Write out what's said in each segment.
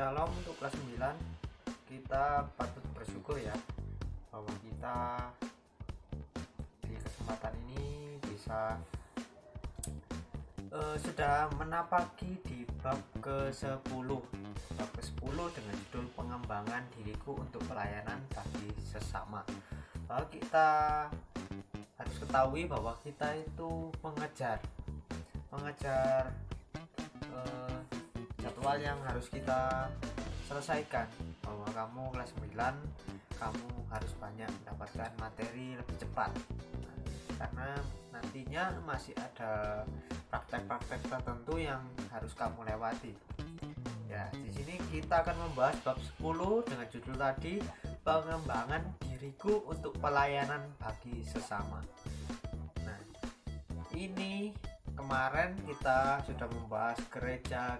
Shalom untuk kelas 9. Kita patut bersyukur ya bahwa kita di kesempatan ini bisa sudah menapaki di bab ke-10 dengan judul pengembangan diriku untuk pelayanan bagi sesama. Bahwa kita harus ketahui bahwa kita itu mengejar jadwal yang harus kita selesaikan, bahwa kamu kelas 9 kamu harus banyak mendapatkan materi lebih cepat, karena nantinya masih ada praktek-praktek tertentu yang harus kamu lewati. Ya, di sini kita akan membahas bab 10 dengan judul tadi, pengembangan diriku untuk pelayanan bagi sesama. Nah, ini kemarin kita sudah membahas gereja.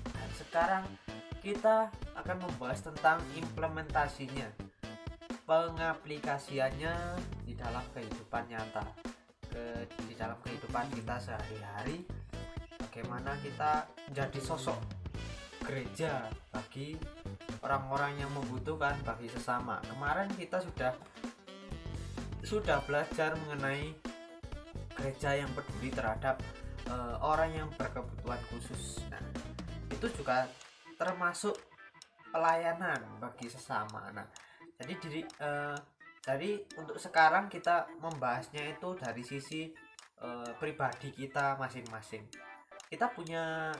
Dan sekarang kita akan membahas tentang implementasinya, pengaplikasiannya di dalam kehidupan nyata, di dalam kehidupan kita sehari-hari. Bagaimana kita menjadi sosok gereja bagi orang-orang yang membutuhkan, bagi sesama. Kemarin kita sudah belajar mengenai gereja yang peduli terhadap orang yang berkebutuhan khusus. Nah, itu juga termasuk pelayanan bagi sesama. Nah, jadi untuk sekarang kita membahasnya itu dari sisi pribadi kita masing-masing. Kita punya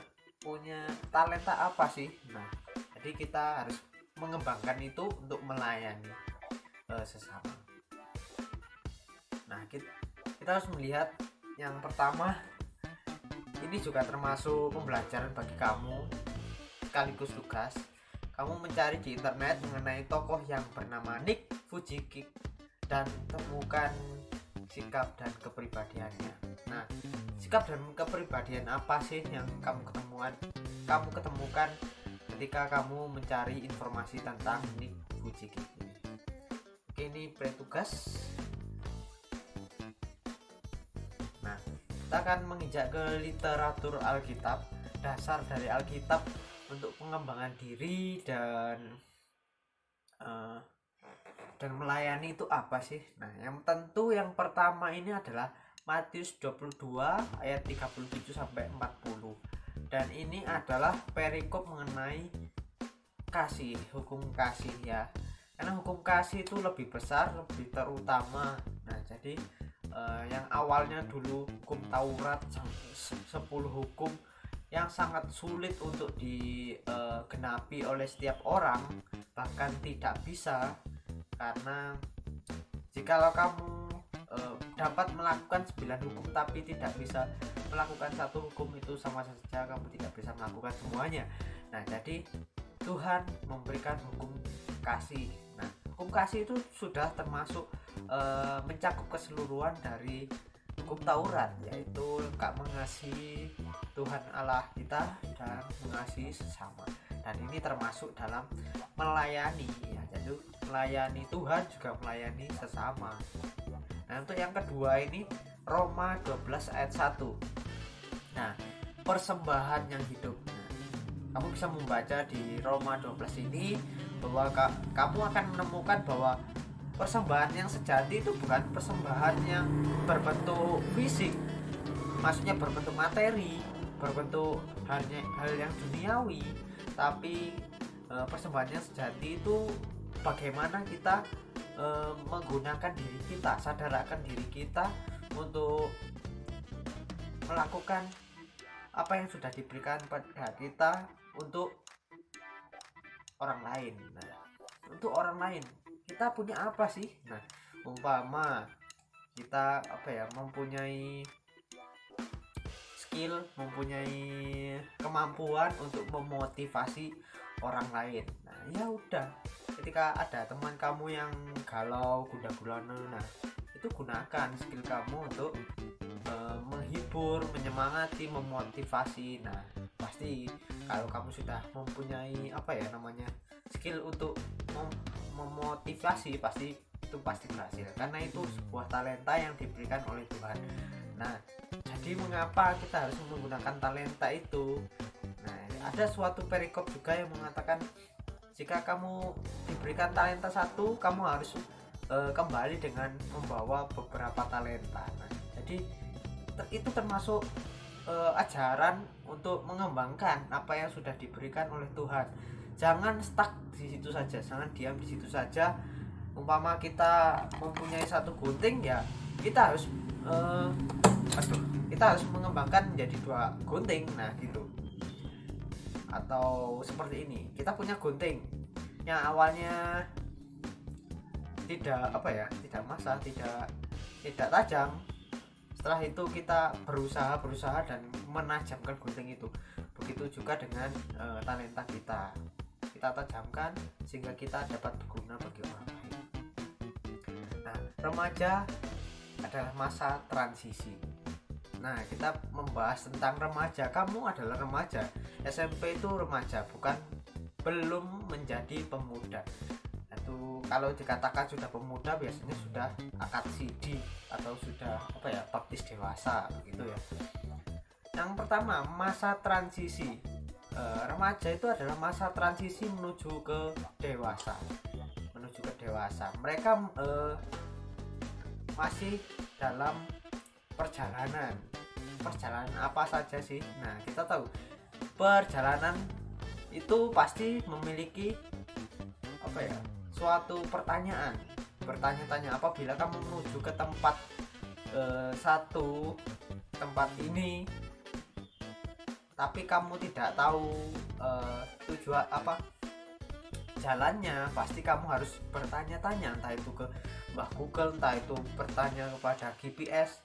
talenta apa sih? Nah, jadi kita harus mengembangkan itu untuk melayani sesama. Nah, kita harus melihat yang pertama, ini juga termasuk pembelajaran bagi kamu sekaligus tugas. Kamu mencari di internet mengenai tokoh yang bernama Nick Vujicic dan temukan sikap dan kepribadiannya. Nah, sikap dan kepribadian apa sih yang kamu ketemukan ketika kamu mencari informasi tentang Nick Vujicic ini? Oke, ini pre-tugas. Nah, kita akan menginjak ke literatur Alkitab, dasar dari Alkitab untuk pengembangan diri dan melayani itu apa sih? Nah, yang pertama ini adalah Matius 22 ayat 37 sampai 40. Dan ini adalah perikop mengenai kasih, hukum kasih ya. Karena hukum kasih itu lebih besar, lebih terutama. Nah, jadi yang awalnya dulu hukum Taurat 10 hukum yang sangat sulit untuk digenapi oleh setiap orang, bahkan tidak bisa, karena jikalau kamu dapat melakukan 9 hukum tapi tidak bisa melakukan satu hukum, itu sama saja kamu tidak bisa melakukan semuanya. Nah, jadi Tuhan memberikan hukum kasih. Nah, hukum kasih itu sudah termasuk mencakup keseluruhan dari hukum Taurat, yaitu mengasihi Tuhan Allah kita dan mengasihi sesama. Dan ini termasuk dalam melayani ya. Jadi melayani Tuhan juga melayani sesama. Nah, untuk yang kedua ini Roma 12 ayat 1. Nah, persembahan yang hidup. Nah, kamu bisa membaca di Roma 12 ini bahwa kamu akan menemukan bahwa persembahan yang sejati itu bukan persembahan yang berbentuk fisik, maksudnya berbentuk materi, berbentuk hal yang duniawi, tapi persembahan yang sejati itu bagaimana kita menggunakan diri kita, sadarkan diri kita untuk melakukan apa yang sudah diberikan pada kita untuk orang lain. Nah, untuk orang lain kita punya apa sih? Nah, umpama kita mempunyai skill, mempunyai kemampuan untuk memotivasi orang lain. Nah, ya udah, ketika ada teman kamu yang galau, gundah gulana, nah itu gunakan skill kamu untuk menghibur, menyemangati, memotivasi. Nah, pasti kalau kamu sudah mempunyai skill untuk memotivasi, pasti berhasil, karena itu sebuah talenta yang diberikan oleh Tuhan. Nah, jadi mengapa kita harus menggunakan talenta itu? Nah, ada suatu perikop juga yang mengatakan jika kamu diberikan talenta satu, kamu harus kembali dengan membawa beberapa talenta. Nah, jadi itu termasuk ajaran untuk mengembangkan apa yang sudah diberikan oleh Tuhan. Jangan stuck di situ saja, jangan diam di situ saja. Umpama kita mempunyai satu gunting, ya kita harus kita harus mengembangkan menjadi 2 gunting. Nah gitu. Atau seperti ini, kita punya gunting yang awalnya tidak tidak masak, tidak tajam. Setelah itu kita berusaha dan menajamkan gunting itu. Begitu juga dengan talenta kita tajamkan sehingga kita dapat berguna bagi orang lain. Nah, remaja adalah masa transisi. Nah, kita membahas tentang remaja. Kamu adalah remaja. SMP itu remaja, belum menjadi pemuda. Itu kalau dikatakan sudah pemuda biasanya sudah akad sidi atau sudah baptis dewasa begitu ya. Yang pertama, masa transisi. Remaja itu adalah masa transisi menuju ke dewasa. Mereka masih dalam perjalanan apa saja sih? Nah, kita tahu perjalanan itu pasti memiliki suatu pertanyaan. Bertanya-tanya apabila kamu menuju ke tempat tempat ini, tapi kamu tidak tahu tujuan jalannya, pasti kamu harus bertanya-tanya, entah itu ke Mbah Google, entah itu bertanya kepada GPS.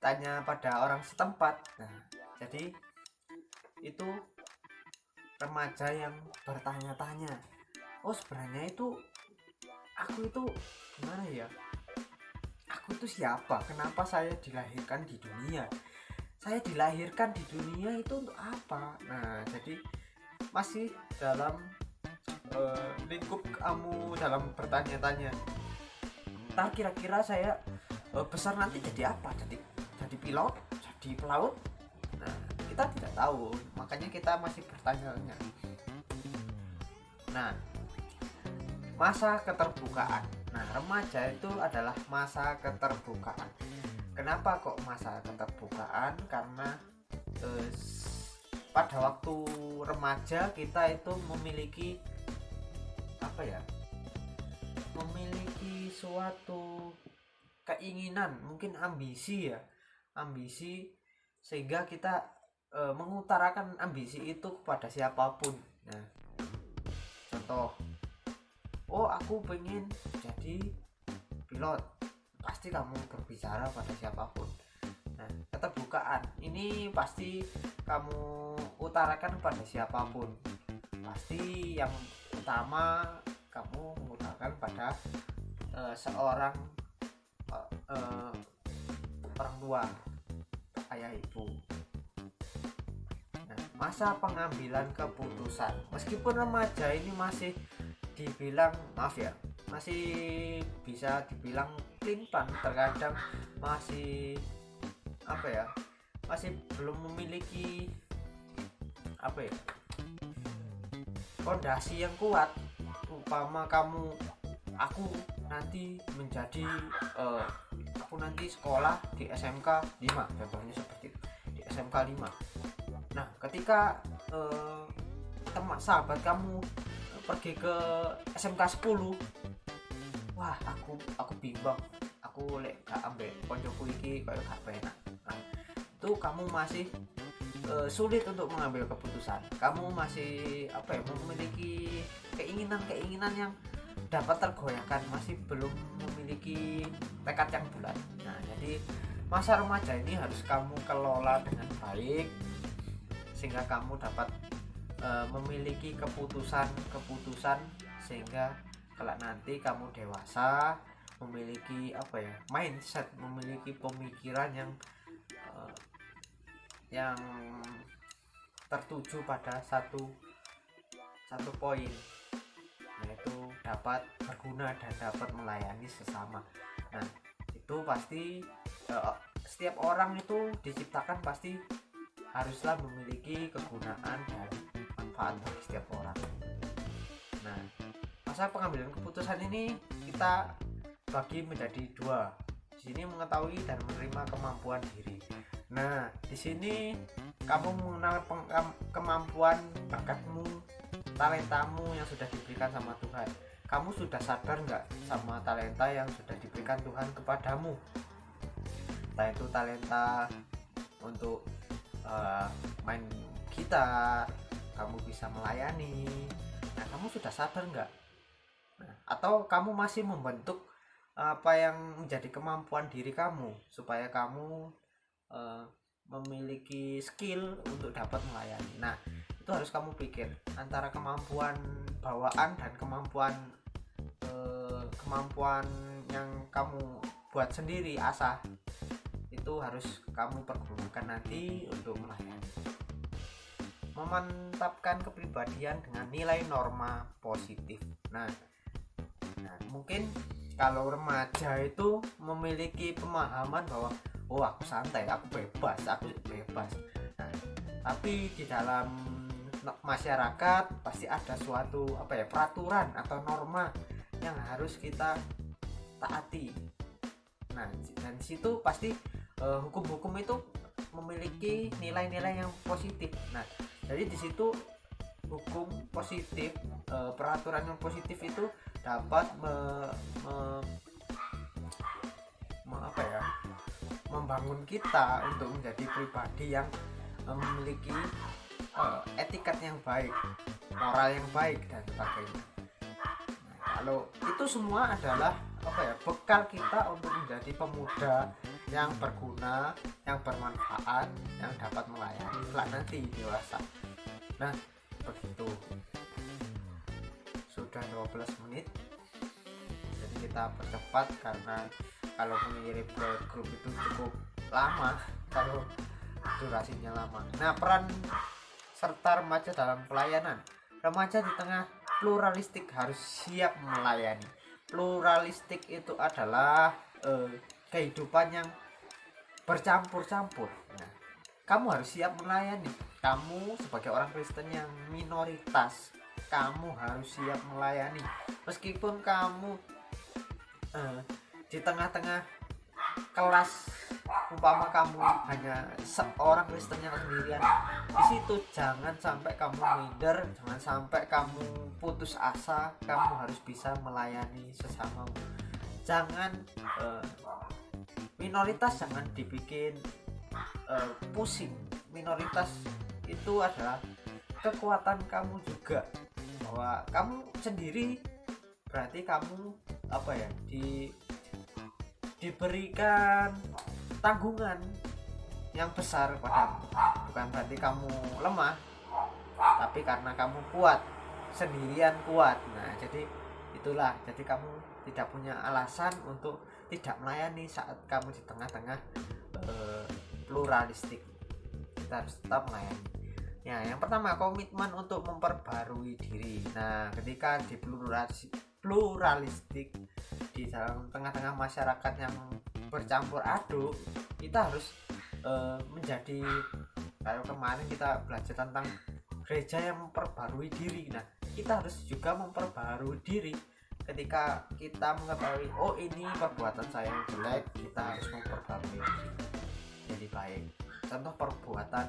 Tanya pada orang setempat. Nah, jadi itu remaja yang bertanya-tanya. Oh, sebenarnya itu aku itu gimana ya? Aku itu siapa? Kenapa saya dilahirkan di dunia? Saya dilahirkan di dunia itu untuk apa? Nah, jadi masih dalam lingkup kamu dalam bertanya-tanya. Ntar kira-kira saya besar nanti jadi apa? Jadi pilot, jadi pelaut. Nah, kita tidak tahu, makanya kita masih bertanya-tanya. Nah, masa keterbukaan. Nah, remaja itu adalah masa keterbukaan. Kenapa kok masa keterbukaan? Karena pada waktu remaja kita itu memiliki memiliki suatu keinginan, mungkin ambisi sehingga kita mengutarakan ambisi itu kepada siapapun. Nah, contoh, oh aku pengen jadi pilot, pasti kamu berbicara pada siapapun. Nah, keterbukaan ini pasti kamu utarakan pada siapapun. Pasti yang utama kamu mengutarakan pada seorang orang tua, ayah ibu. Nah, masa pengambilan keputusan, meskipun remaja ini masih dibilang masih bisa dibilang pelin-pelan, terkadang masih masih belum memiliki fondasi yang kuat. Umpama aku nanti menjadi aku nanti sekolah di SMK 5, contohnya seperti itu, di SMK 5. Nah, ketika sahabat kamu pergi ke SMK 10, wah aku bimbang, aku lek gak ambek koncoku iki koyo gak penak. Nah, itu kamu masih sulit untuk mengambil keputusan. Kamu masih memiliki keinginan yang dapat tergoyahkan, masih belum memiliki tekad yang bulat. Nah, jadi masa remaja ini harus kamu kelola dengan baik sehingga kamu dapat memiliki keputusan sehingga kelak nanti kamu dewasa, memiliki mindset, memiliki pemikiran yang tertuju pada satu poin, yaitu dapat berguna dan dapat melayani sesama. Nah, itu pasti setiap orang itu diciptakan pasti haruslah memiliki kegunaan dan manfaat bagi setiap orang. Nah, masa pengambilan keputusan ini kita bagi menjadi dua. Di sini mengetahui dan menerima kemampuan diri. Nah, di sini kamu mengenal kemampuan, bakatmu, talentamu yang sudah diberikan sama Tuhan. Kamu sudah sadar nggak sama talenta yang sudah diberikan Tuhan kepadamu? Entah itu talenta untuk main gitar, kamu bisa melayani. Nah, kamu sudah sadar nggak? Nah, atau kamu masih membentuk apa yang menjadi kemampuan diri kamu supaya kamu memiliki skill untuk dapat melayani. Nah, itu harus kamu pikir antara kemampuan bawaan dan kemampuan yang kamu buat sendiri, asah, itu harus kamu pergunakan nanti untuk melayani. Memantapkan kepribadian dengan nilai norma positif. Nah, mungkin kalau remaja itu memiliki pemahaman bahwa aku santai, aku bebas. Nah, tapi di dalam masyarakat pasti ada suatu peraturan atau norma yang harus kita taati. Nah, dan situ pasti hukum-hukum itu memiliki nilai-nilai yang positif. Nah, jadi di situ hukum positif, peraturan yang positif itu dapat membangun kita untuk menjadi pribadi yang memiliki etikat yang baik, moral yang baik dan sebagainya. Nah, kalau itu semua adalah bekal kita untuk menjadi pemuda yang berguna, yang bermanfaat, yang dapat melayani kelak nanti dewasa. Nah, begitu. Sudah 12 menit, jadi kita percepat karena kalau mengirim ke grup itu cukup lama kalau durasinya lama. Nah, peran serta remaja dalam pelayanan. Remaja di tengah pluralistik harus siap melayani. Pluralistik itu adalah kehidupan yang bercampur-campur. Nah, kamu harus siap melayani. Kamu sebagai orang Kristen yang minoritas, kamu harus siap melayani. Meskipun kamu di tengah-tengah kelas, umpama kamu hanya seorang Kristen yang sendirian, di situ jangan sampai kamu minder, jangan sampai kamu putus asa. Kamu harus bisa melayani sesamamu. Jangan minoritas jangan dibikin pusing. Minoritas itu adalah kekuatan kamu juga, bahwa kamu sendiri berarti kamu diberikan tanggungan yang besar padamu. Bukan berarti kamu lemah, tapi karena kamu kuat, sendirian kuat. Nah, jadi itulah, jadi kamu tidak punya alasan untuk tidak melayani saat kamu di tengah-tengah pluralistik. Kita harus tetap melayani. Ya, yang pertama, komitmen untuk memperbarui diri. Nah, ketika di pluralistik, di dalam tengah-tengah masyarakat yang bercampur aduk, kita harus menjadi, kalau kemarin kita belajar tentang gereja yang memperbarui diri. Nah, kita harus juga memperbarui diri. Ketika kita mengetahui, ini perbuatan saya yang jelek, kita harus memperbarui diri jadi baik. Contoh perbuatan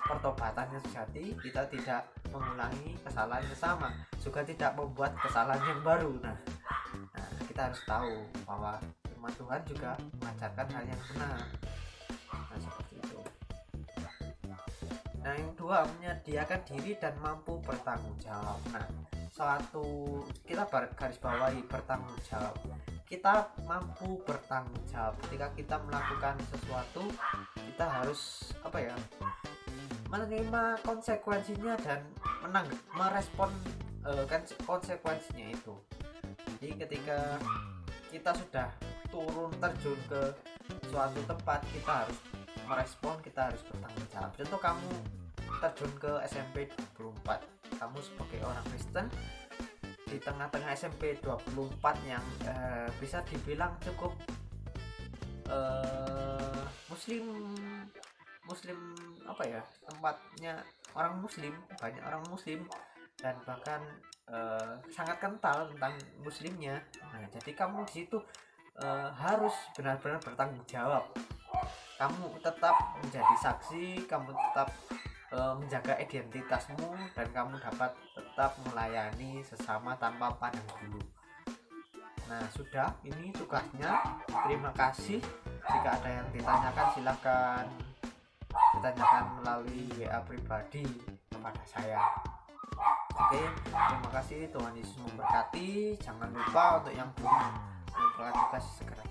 pertobatan yang sejati, kita tidak mengulangi kesalahan yang sama, juga tidak membuat kesalahan yang baru. Nah, kita harus tahu bahwa firman Tuhan juga mengajarkan hal yang benar. Nah, seperti itu. Nah, yang kedua, menyediakan diri dan mampu bertanggung jawab. Nah, kita garis bawahi bertanggung jawab. Kita mampu bertanggung jawab. Ketika kita melakukan sesuatu, kita harus menerima konsekuensinya dan merespon konsekuensinya itu. Jadi ketika kita sudah terjun ke suatu tempat, kita harus merespon, kita harus bertanggung jawab. Contoh, kamu terjun ke SMP 24, kamu sebagai orang Kristen di tengah-tengah SMP 24 yang bisa dibilang cukup muslim apa ya, tempatnya orang muslim, banyak orang muslim, dan bahkan sangat kental tentang muslimnya. Nah jadi kamu di situ harus benar-benar bertanggung jawab. Kamu tetap menjadi saksi, kamu tetap menjaga identitasmu, dan kamu dapat tetap melayani sesama tanpa pandang bulu. Nah sudah, ini tugasnya. Terima kasih. Jika ada yang ditanyakan silakan ditanyakan melalui WA pribadi kepada saya. Oke, terima kasih. Tuhan Yesus memberkati. Jangan lupa untuk yang belum melakukan tugas segera